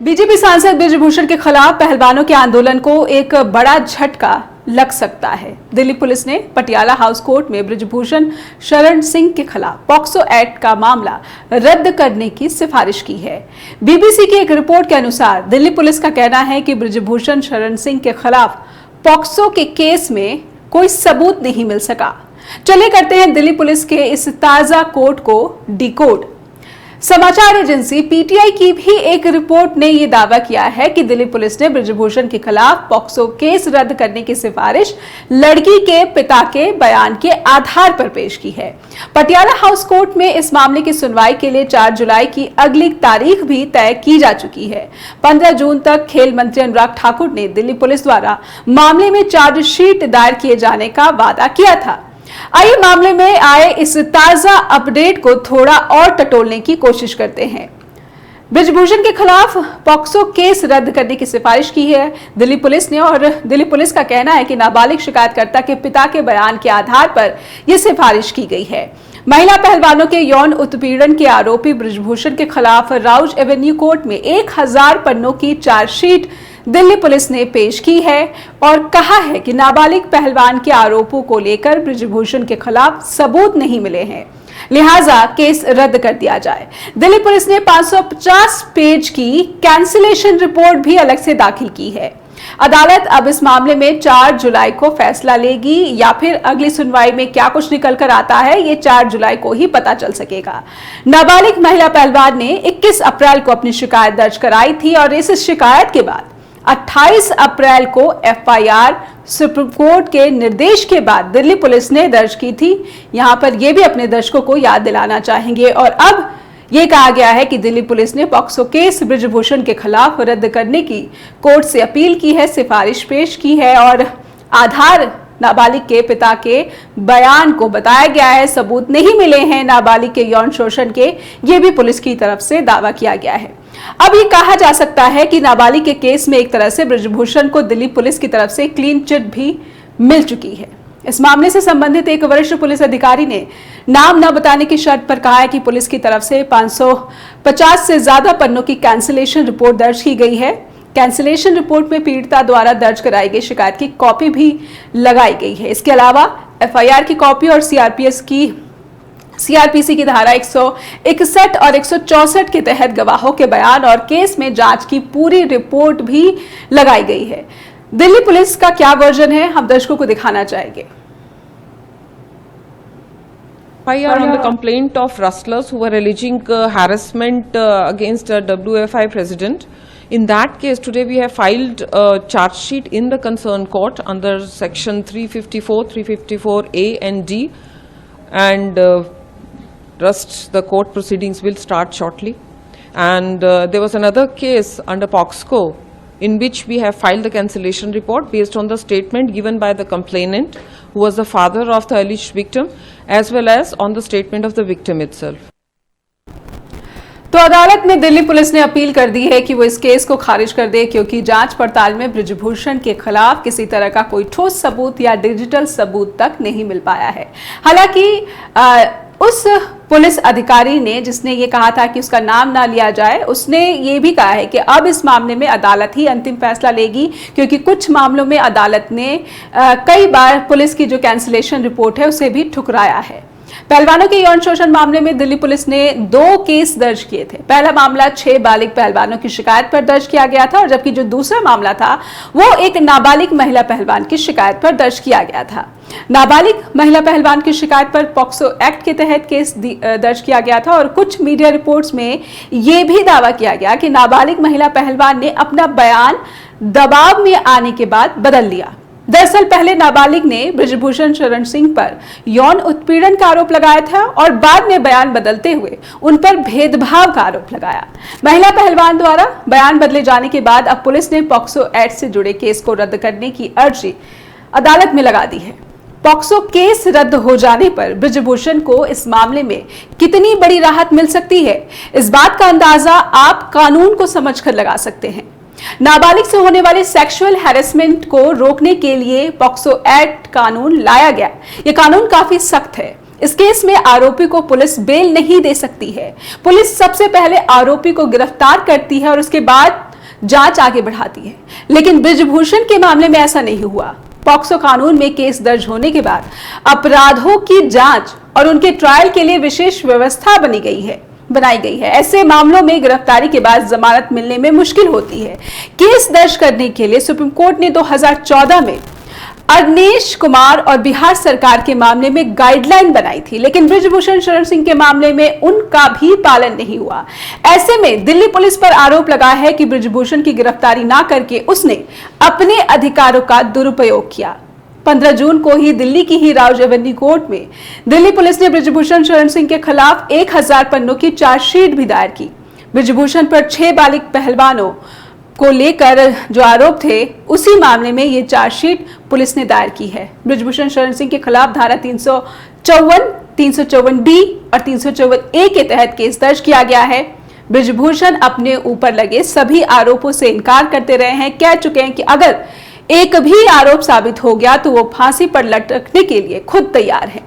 BJP सांसद बृजभूषण के खिलाफ पहलवानों के आंदोलन को एक बड़ा झटका लग सकता है। दिल्ली पुलिस ने पटियाला हाउस कोर्ट में बृजभूषण शरण सिंह के खिलाफ पॉक्सो एक्ट का मामला रद्द करने की सिफारिश की है। बीबीसी की एक रिपोर्ट के अनुसार दिल्ली पुलिस का कहना है कि बृजभूषण शरण सिंह के खिलाफ पॉक्सो के केस में कोई सबूत नहीं मिल सका। चलिए करते हैं दिल्ली पुलिस के इस ताजा कोर्ट को डिकोड। समाचार एजेंसी पीटीआई की भी एक रिपोर्ट ने यह दावा किया है कि दिल्ली पुलिस ने बृजभूषण के खिलाफ पॉक्सो केस रद्द करने की सिफारिश लड़की के पिता के बयान के आधार पर पेश की है। पटियाला हाउस कोर्ट में इस मामले की सुनवाई के लिए 4 जुलाई की अगली तारीख भी तय की जा चुकी है। 15 जून तक खेल मंत्री अनुराग ठाकुर ने दिल्ली पुलिस द्वारा मामले में चार्जशीट दायर किए जाने का वादा किया था। आइए मामले में आए इस ताजा अपडेट को थोड़ा और टटोलने की कोशिश करते हैं। बृजभूषण के खिलाफ पॉक्सो केस रद्द करने की सिफारिश की है दिल्ली पुलिस ने, और दिल्ली पुलिस का कहना है कि नाबालिग शिकायतकर्ता के पिता के बयान के आधार पर यह सिफारिश की गई है। महिला पहलवानों के यौन उत्पीड़न के आरोपी बृजभूषण के खिलाफ राउज एवेन्यू कोर्ट में 1000 पन्नों की चार्जशीट दिल्ली पुलिस ने पेश की है और कहा है कि नाबालिग पहलवान के आरोपों को लेकर बृजभूषण के खिलाफ सबूत नहीं मिले हैं, लिहाजा केस रद्द कर दिया जाए। दिल्ली पुलिस ने 550 पेज की कैंसिलेशन रिपोर्ट भी अलग से दाखिल की है। अदालत अब इस मामले में 4 जुलाई को फैसला लेगी या फिर अगली सुनवाई में क्या कुछ निकल कर आता है, ये 4 जुलाई को ही पता चल सकेगा। नाबालिग महिला पहलवान ने 21 अप्रैल को अपनी शिकायत दर्ज कराई थी और इस शिकायत के बाद 28 अप्रैल को एफआईआर सुप्रीम कोर्ट के निर्देश के बाद दिल्ली पुलिस ने दर्ज की थी। यहां पर यह भी अपने दर्शकों को याद दिलाना चाहेंगे और अब यह कहा गया है कि दिल्ली पुलिस ने पॉक्सो केस बृजभूषण के खिलाफ रद्द करने की कोर्ट से अपील की है, सिफारिश पेश की है और आधार नाबालिग के पिता के बयान को बताया गया है। सबूत नहीं मिले हैं नाबालिग के यौन शोषण के, ये भी पुलिस की तरफ से दावा किया गया है। अब ये कहा जा सकता है कि नाबालिग के केस में एक तरह से बृजभूषण को दिल्ली पुलिस की तरफ से क्लीन चिट भी मिल चुकी है। इस मामले से संबंधित एक वरिष्ठ पुलिस अधिकारी ने नाम न बताने की शर्त पर कहा है कि पुलिस की तरफ से 550 से ज्यादा पन्नों की कैंसिलेशन रिपोर्ट दर्ज की गई है। कैंसिलेशन रिपोर्ट में पीड़िता द्वारा दर्ज कराई गई शिकायत की कॉपी भी लगाई गई है। इसके अलावा एफआईआर की कॉपी और सीआरपीसी की धारा 161 और 164 के तहत गवाहों के बयान और केस में जांच की पूरी रिपोर्ट भी लगाई गई है। दिल्ली पुलिस का क्या वर्जन है, हम दर्शकों को दिखाना चाहेंगे। FIR on the complaint of rustlers who were alleging harassment against WFI president. In that case, today we have filed a charge sheet in the concerned court under section 354, 354A and D, and the court proceedings will start shortly. And there was another case under POXCO in which we have filed the cancellation report based on the statement given by the complainant, who was the father of the alleged victim, as well as on the statement of the victim itself. तो अदालत में Delhi police ने appeal कर दी है कि वो इस case को खारिज कर दे, क्योंकि जांच पड़ताल में बृजभूषण के खिलाफ किसी तरह का कोई ठोस सबूत या डिजिटल सबूत तक नहीं मिल पाया है। हालांकि उस पुलिस अधिकारी ने जिसने ये कहा था कि उसका नाम ना लिया जाए, उसने ये भी कहा है कि अब इस मामले में अदालत ही अंतिम फैसला लेगी, क्योंकि कुछ मामलों में अदालत ने कई बार पुलिस की जो कैंसिलेशन रिपोर्ट है उसे भी ठुकराया है। पहलवानों के यौन शोषण मामले में दिल्ली पुलिस ने 2 केस दर्ज किए थे। पहला मामला 6 बालिग पहलवानों की शिकायत पर दर्ज किया गया था और जबकि जो दूसरा मामला था वो एक नाबालिग महिला पहलवान की शिकायत पर दर्ज किया गया था। नाबालिग महिला पहलवान की शिकायत पर पॉक्सो एक्ट के तहत केस दर्ज किया गया था और कुछ मीडिया रिपोर्ट्स में यह भी दावा किया गया कि नाबालिग महिला पहलवान ने अपना बयान दबाव में आने के बाद बदल लिया। दरअसल पहले नाबालिग ने बृजभूषण शरण सिंह पर यौन उत्पीड़न का आरोप लगाया था और बाद में बयान बदलते हुए उन पर भेदभाव का आरोप लगाया। महिला पहलवान द्वारा बयान बदले जाने के बाद अब पुलिस ने पॉक्सो एक्ट से जुड़े केस को रद्द करने की अर्जी अदालत में लगा दी है। पॉक्सो केस रद्द हो जाने पर बृजभूषण को इस मामले में कितनी बड़ी राहत मिल सकती है, इस बात का अंदाजा आप कानून को समझकर लगा सकते हैं। नाबालिग से होने वाले सेक्सुअल हैरेसमेंट को रोकने के लिए पॉक्सो एक्ट कानून लाया गया। यह कानून काफी सख्त है। इस केस में आरोपी को पुलिस बेल नहीं दे सकती है। पुलिस सबसे पहले आरोपी को गिरफ्तार करती है और उसके बाद जांच आगे बढ़ाती है। लेकिन बृजभूषण के मामले में ऐसा नहीं हुआ। पॉक्सो कानून में केस दर्ज होने के बाद अपराधों की जांच और उनके ट्रायल के लिए विशेष व्यवस्था बनाई गई है। ऐसे मामलों में गिरफ्तारी के बाद जमानत मिलने में मुश्किल होती है। केस दर्ज करने के लिए सुप्रीम कोर्ट ने 2014 में अवनीश कुमार और बिहार सरकार के मामले में गाइडलाइन बनाई थी, लेकिन बृजभूषण शरण सिंह के मामले में उनका भी पालन नहीं हुआ। ऐसे में दिल्ली पुलिस पर आरोप लगा है कि बृजभूषण की गिरफ्तारी ना करके उसने अपने अधिकारों का दुरुपयोग किया। 15 जून को ही दिल्ली की ही राउज एवेन्यू कोर्ट में दिल्ली पुलिस ने बृजभूषण शरण सिंह के खिलाफ 1000 पन्नों की चार्जशीट भी दायर की। बृजभूषण पर 6 बालिग पहलवानों को लेकर जो आरोप थे, उसी मामले में ये चार्जशीट पुलिस ने दायर की है। बृजभूषण शरण सिंह के खिलाफ धारा 354, 354D और 354A के तहत केस दर्ज किया गया है। बृजभूषण अपने ऊपर लगे सभी आरोपों से इनकार करते रहे हैं, कह चुके हैं कि अगर एक भी आरोप साबित हो गया तो वो फांसी पर लटकने के लिए खुद तैयार है।